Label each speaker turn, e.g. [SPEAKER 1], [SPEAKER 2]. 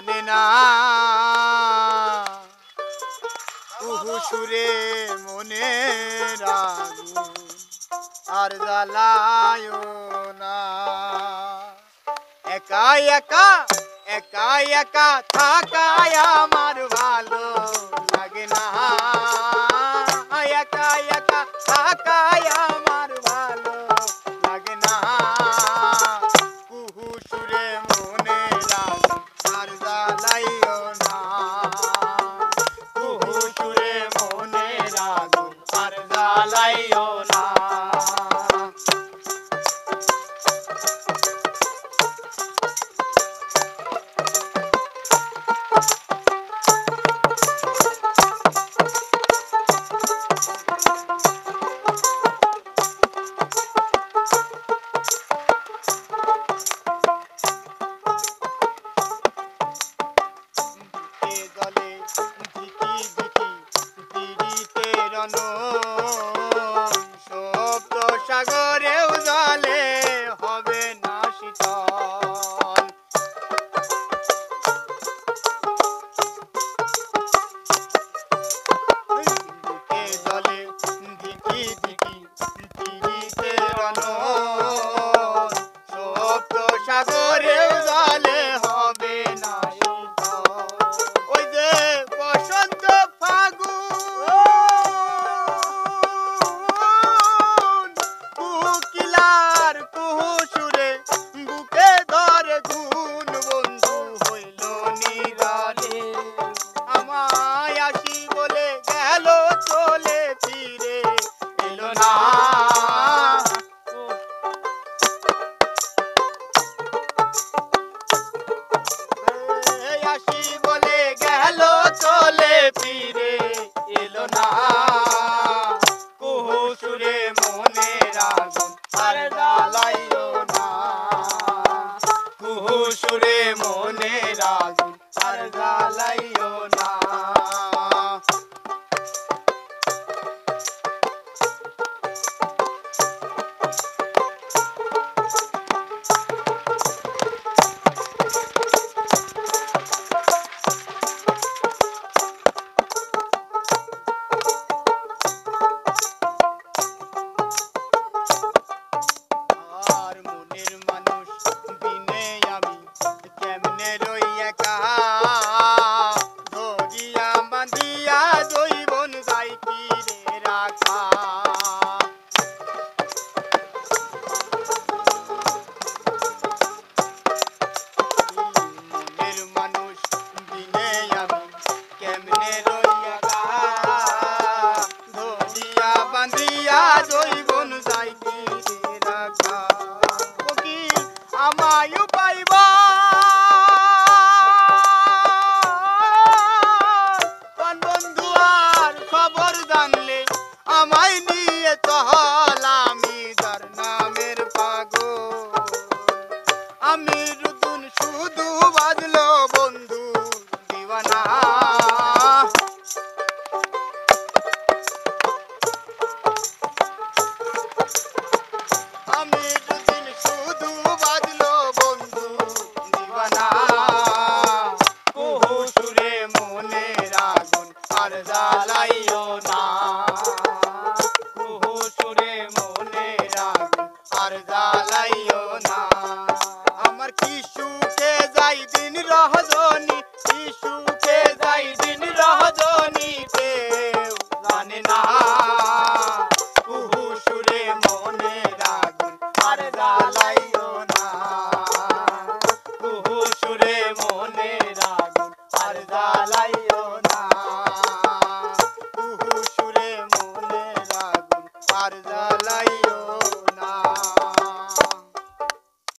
[SPEAKER 1] জানে না কুহু সুরে মনে আগুন আর জ্বালায় না। একা একা একা একা থাকায় আমার ভালো লাগে না। একা একা থাকায় আমার ভালো লাগে না। কুহু সুরে মনে আগুন আর জ্বালাইও না। কুহু সুরে মনে আগুন আর জ্বালাইও না। শব্দ সাগরেও জলে হবে না শীতল। বুকে জলে দিকি দিকি তিরিতে রনন। শব্দ সাগরেও জলে হবে না শীতল। ওই যে বসন্ত কোকিলার কুহু সুরে বুকে ধরে ঘুন বন্ধু হইল নিরালে। আমায় আসি বলে গেল চলে ফিরে এলো না। আসি বলে গেল চলে ফিরে এলো না। কুহু সুরে